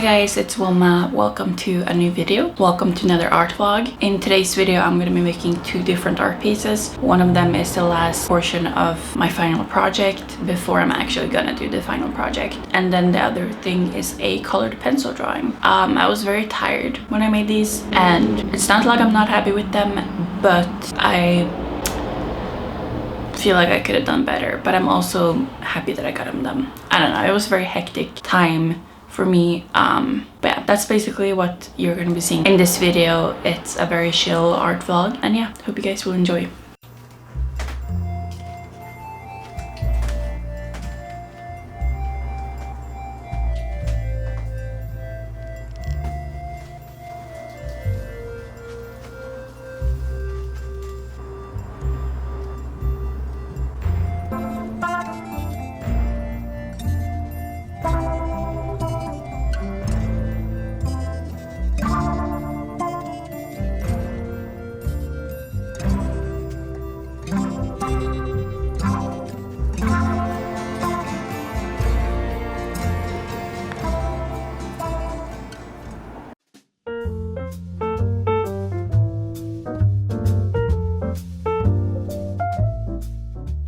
guys, it's Wilma. Welcome to a new video. Welcome to another art vlog. In today's video, I'm going to be making two different art pieces. One of them is the last portion of my final project before I'm actually gonna do the final project. And then the other thing is a colored pencil drawing. I was very tired when I made these, and it's not like I'm not happy with them, but I feel like I could have done better. But I'm also happy that I got them done. I don't know, it was a very hectic time for me, but yeah, that's basically what you're gonna be seeing in this video. It's a very chill art vlog, and yeah, hope you guys will enjoy.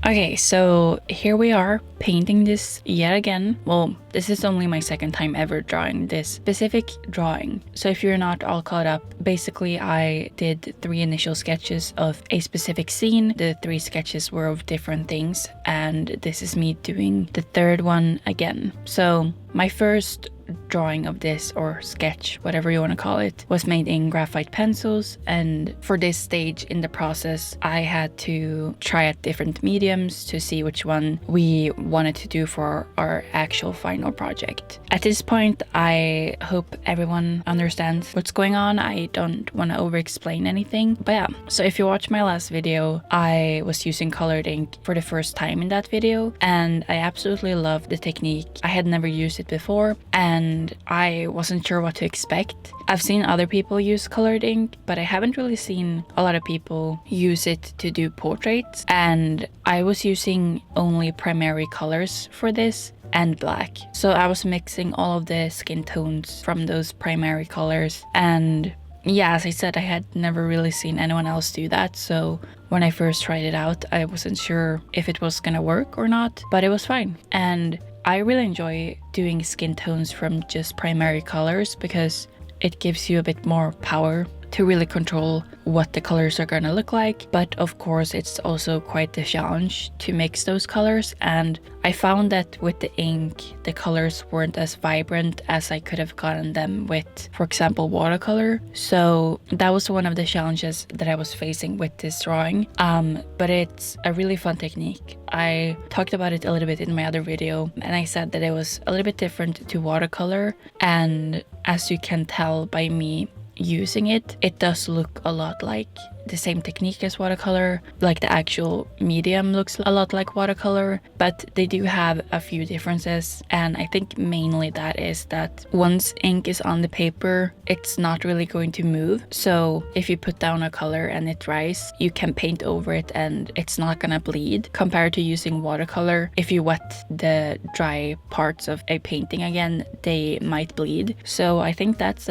Okay, so here we are painting this yet again. Well, this is only my second time ever drawing this specific drawing. So if you're not all caught up, basically I did 3 initial sketches of a specific scene. The 3 sketches were of different things, and this is me doing the third one again. So my first drawing of this, or sketch, whatever you want to call it, was made in graphite pencils, and for this stage in the process I had to try out different mediums to see which one we wanted to do for our actual final project. At this point, I hope everyone understands what's going on. I don't want to over explain anything, but yeah, so if you watch my last video, I was using colored ink for the first time in that video, and I absolutely love the technique. I had never used it before, and I wasn't sure what to expect. I've seen other people use colored ink, but I haven't really seen a lot of people use it to do portraits, and I was using only primary colors for this and black. So I was mixing all of the skin tones from those primary colors, and yeah, as I said, I had never really seen anyone else do that, so when I first tried it out, I wasn't sure if it was gonna work or not, but it was fine. And I really enjoy doing skin tones from just primary colors because it gives you a bit more power to really control what the colors are gonna look like. But of course, it's also quite the challenge to mix those colors, and I found that with the ink, the colors weren't as vibrant as I could have gotten them with, for example, watercolor. So that was one of the challenges that I was facing with this drawing. But it's a really fun technique. I talked about it a little bit in my other video, and I said that it was a little bit different to watercolor, and as you can tell by me using it, it does look a lot like the same technique as watercolor. Like the actual medium looks a lot like watercolor, but they do have a few differences, and I think mainly that is that once ink is on the paper, it's not really going to move. So if you put down a color and it dries, you can paint over it and it's not gonna bleed, compared to using watercolor. If you wet the dry parts of a painting again, they might bleed. So I think that's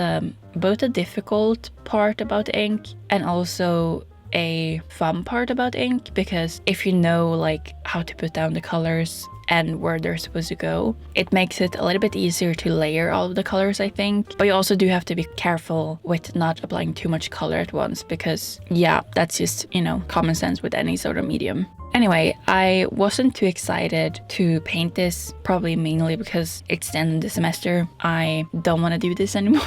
both a difficult part about ink and also a fun part about ink, because if you know like how to put down the colors and where they're supposed to go, it makes it a little bit easier to layer all of the colors, I think. But you also do have to be careful with not applying too much color at once, because yeah, that's just, you know, common sense with any sort of medium. Anyway, I wasn't too excited to paint this, probably mainly because it's the end of the semester. I don't want to do this anymore.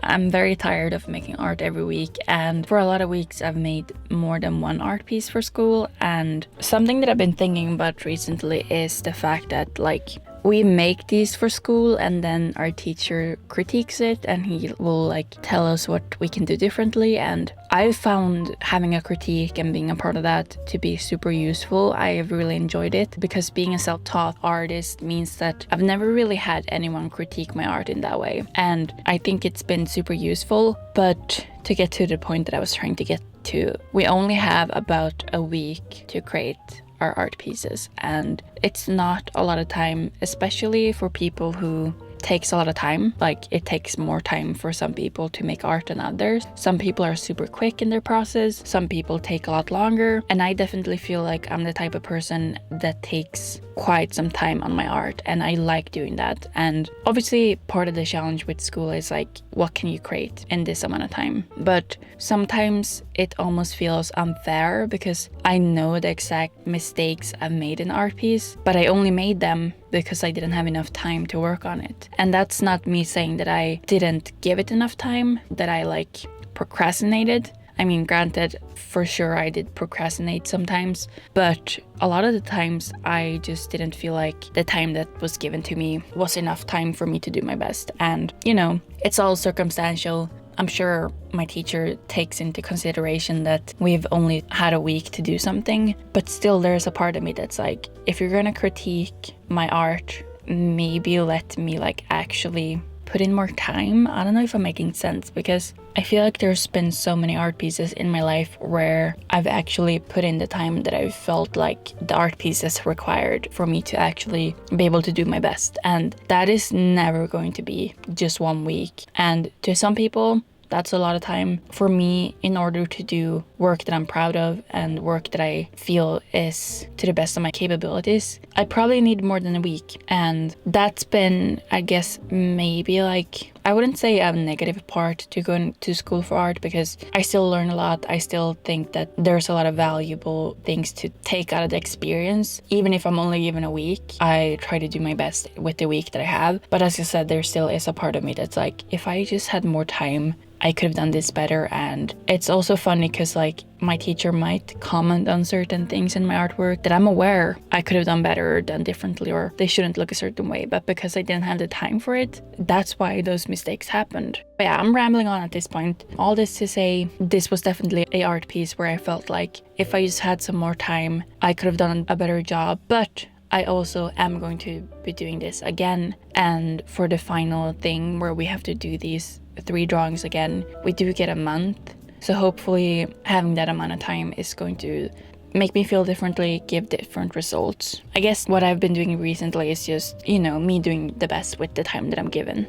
I'm very tired of making art every week, and for a lot of weeks I've made more than one art piece for school. And something that I've been thinking about recently is the fact that like we make these for school and then our teacher critiques it and he will like tell us what we can do differently, and I've found having a critique and being a part of that to be super useful. I've really enjoyed it because being a self-taught artist means that I've never really had anyone critique my art in that way, and I think it's been super useful. But to get to the point that I was trying to get to, we only have about a week to create our art pieces, and it's not a lot of time, especially for people who takes a lot of time. Like, it takes more time for some people to make art than others. Some people are super quick in their process. Some people take a lot longer. And I definitely feel like I'm the type of person that takes quite some time on my art, and I like doing that. And obviously part of the challenge with school is like, what can you create in this amount of time? But sometimes it almost feels unfair because I know the exact mistakes I've made in art piece, but I only made them because I didn't have enough time to work on it. And that's not me saying that I didn't give it enough time, that I like procrastinated. I mean, granted, for sure I did procrastinate sometimes, but a lot of the times I just didn't feel like the time that was given to me was enough time for me to do my best. And, you know, it's all circumstantial. I'm sure my teacher takes into consideration that we've only had a week to do something, but still there's a part of me that's like, if you're gonna critique my art, maybe let me like actually put in more time. I don't know if I'm making sense, because I feel like there's been so many art pieces in my life where I've actually put in the time that I felt like the art pieces required for me to actually be able to do my best. And that is never going to be just 1 week. And to some people, that's a lot of time. For me, in order to do work that I'm proud of and work that I feel is to the best of my capabilities, I probably need more than a week. And that's been, I guess, maybe like, I wouldn't say a negative part to going to school for art, because I still learn a lot. I still think that there's a lot of valuable things to take out of the experience. Even if I'm only given a week, I try to do my best with the week that I have. But as I said, there still is a part of me that's like, if I just had more time, I could have done this better. And it's also funny because like my teacher might comment on certain things in my artwork that I'm aware I could have done better or done differently, or they shouldn't look a certain way, but because I didn't have the time for it, that's why those mistakes happened. But yeah, I'm rambling on at this point. All this to say, this was definitely a art piece where I felt like if I just had some more time, I could have done a better job. But I also am going to be doing this again. And for the final thing where we have to do these 3 drawings again, we do get a month. So hopefully having that amount of time is going to make me feel differently, give different results. I guess what I've been doing recently is just, you know, me doing the best with the time that I'm given.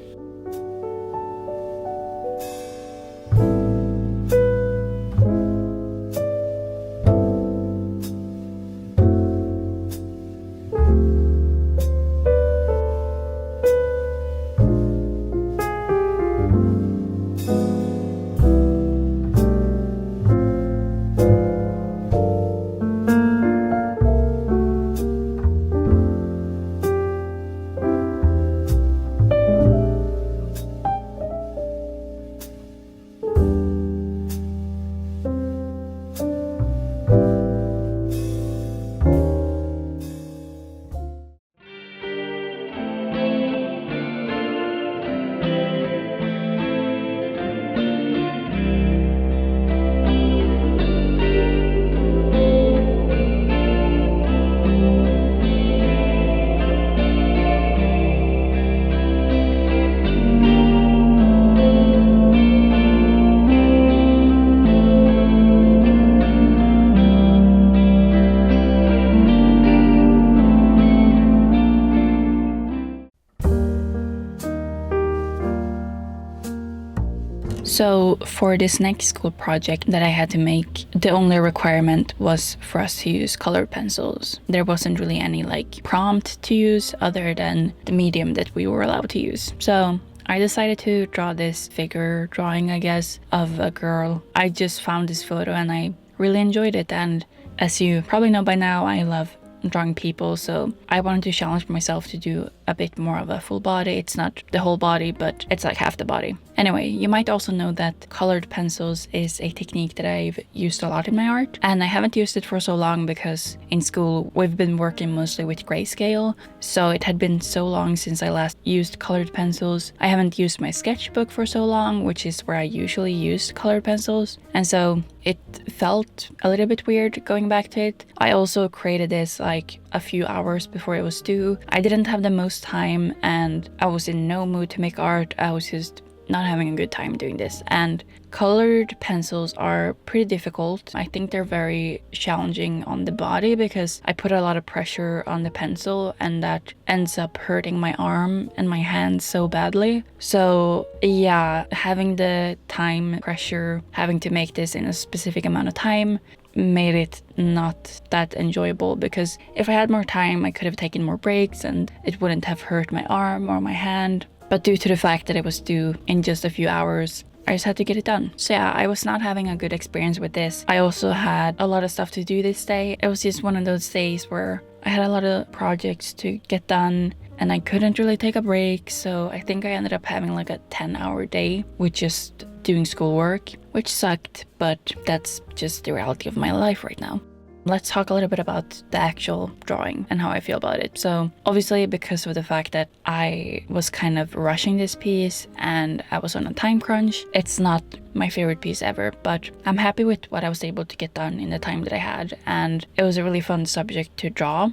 So for this next school project that I had to make, the only requirement was for us to use colored pencils. There wasn't really any like prompt to use other than the medium that we were allowed to use. So I decided to draw this figure drawing, I guess, of a girl. I just found this photo and I really enjoyed it. And as you probably know by now, I love drawing people, so I wanted to challenge myself to do a bit more of a full body. It's not the whole body, but it's like half the body. Anyway, you might also know that colored pencils is a technique that I've used a lot in my art, and I haven't used it for so long because in school we've been working mostly with grayscale, so it had been so long since I last used colored pencils. I haven't used my sketchbook for so long, which is where I usually use colored pencils, and so it felt a little bit weird going back to it. I also created this like a few hours before it was due. I didn't have the most time and I was in no mood to make art. I was just not having a good time doing this. And colored pencils are pretty difficult. I think they're very challenging on the body because I put a lot of pressure on the pencil and that ends up hurting my arm and my hands so badly. So yeah, having the time pressure, having to make this in a specific amount of time made it not that enjoyable, because if I had more time I could have taken more breaks and it wouldn't have hurt my arm or my hand. But due to the fact that it was due in just a few hours, I just had to get it done. So yeah, I was not having a good experience with this. I also had a lot of stuff to do this day. It was just one of those days where I had a lot of projects to get done and I couldn't really take a break. So I think I ended up having like a 10-hour day with just doing schoolwork, which sucked, but that's just the reality of my life right now. Let's talk a little bit about the actual drawing and how I feel about it. So obviously, because of the fact that I was kind of rushing this piece and I was on a time crunch, it's not my favorite piece ever, but I'm happy with what I was able to get done in the time that I had. And it was a really fun subject to draw.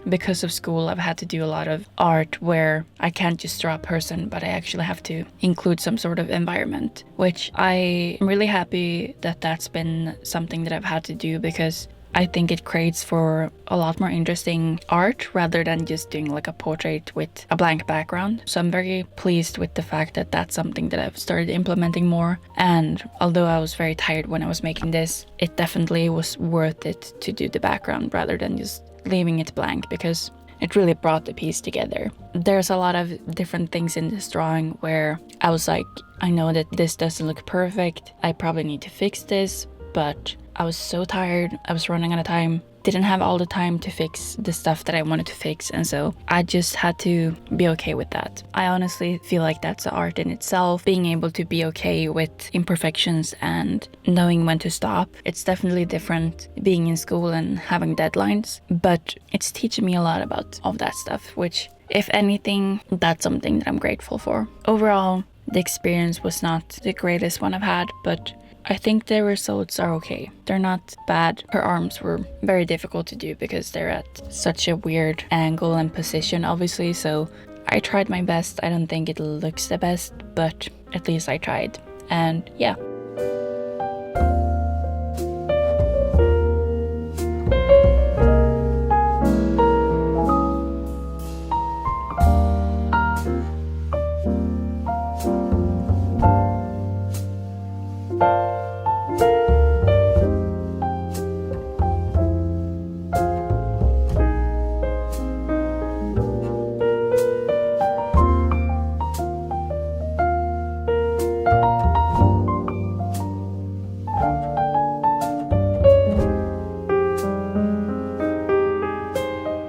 Because of school, I've had to do a lot of art where I can't just draw a person, but I actually have to include some sort of environment, which I am really happy that that's been something that I've had to do, because I think it creates for a lot more interesting art rather than just doing like a portrait with a blank background. So I'm very pleased with the fact that that's something that I've started implementing more. And although I was very tired when I was making this, it definitely was worth it to do the background rather than just leaving it blank, because it really brought the piece together. There's a lot of different things in this drawing where I was like, I know that this doesn't look perfect. I probably need to fix this, but I was so tired, I was running out of time, didn't have all the time to fix the stuff that I wanted to fix, and so I just had to be okay with that. I honestly feel like that's the art in itself, being able to be okay with imperfections and knowing when to stop. It's definitely different being in school and having deadlines, but it's teaching me a lot about all that stuff, which, if anything, that's something that I'm grateful for. Overall, the experience was not the greatest one I've had, but I think the results are okay. They're not bad. Her arms were very difficult to do because they're at such a weird angle and position, obviously, so I tried my best. I don't think it looks the best, but at least I tried. And yeah.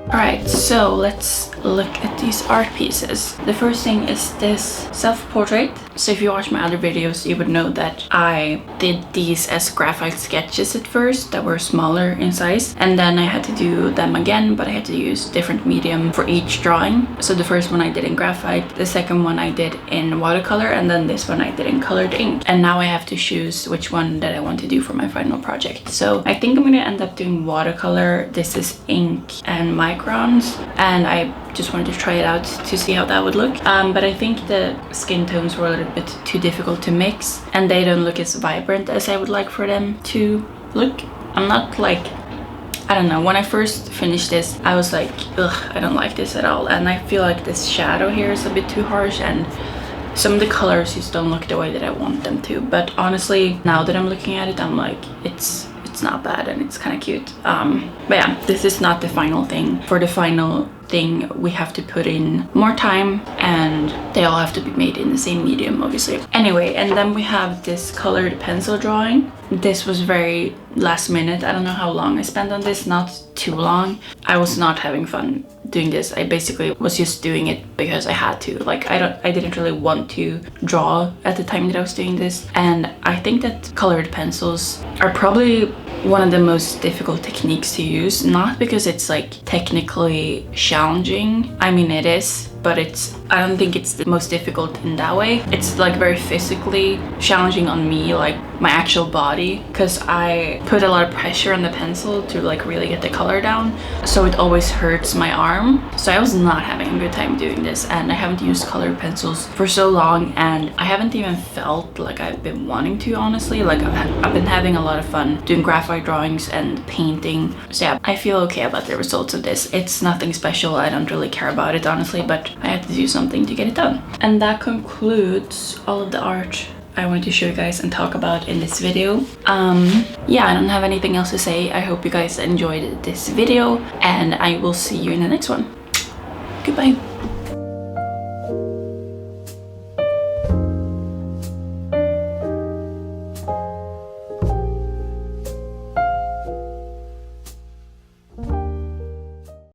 Alright, so let's look at these art pieces. The first thing is this self-portrait. So if you watch my other videos, you would know that I did these as graphite sketches at first that were smaller in size, and then I had to do them again, but I had to use different medium for each drawing. So the first one I did in graphite, the second one I did in watercolor, and then this one I did in colored ink. And now I have to choose which one that I want to do for my final project. So I think I'm gonna end up doing watercolor. This is ink and microns, and I just wanted to try it out to see how that would look. But I think the skin tones were a little bit too difficult to mix, and they don't look as vibrant as I would like for them to look. I'm not like, I don't know, when I first finished this, I was like, ugh, I don't like this at all. And I feel like this shadow here is a bit too harsh, and some of the colors just don't look the way that I want them to. But honestly, now that I'm looking at it, I'm like, it's not bad and it's kind of cute. But yeah, this is not the final thing. For the final thing, we have to put in more time, and they all have to be made in the same medium, obviously. Anyway, and then we have this colored pencil drawing. This was very last minute. I don't know how long I spent on this, not too long. I was not having fun doing this. I basically was just doing it because I had to. Like, I didn't really want to draw at the time that I was doing this. And I think that colored pencils are probably one of the most difficult techniques to use, not because it's like technically challenging. I mean, it is, but I don't think it's the most difficult in that way. It's like very physically challenging on me, like my actual body, because I put a lot of pressure on the pencil to like really get the color down, so it always hurts my arm. So I was not having a good time doing this, and I haven't used colored pencils for so long, and I haven't even felt like I've been wanting to, honestly. Like I've been having a lot of fun doing graphite drawings and painting. So yeah, I feel okay about the results of this. It's nothing special, I don't really care about it, honestly, but I had to do something to get it done. And that concludes all of the art I wanted to show you guys and talk about in this video. Yeah, I don't have anything else to say. I hope you guys enjoyed this video, and I will see you in the next one. Goodbye.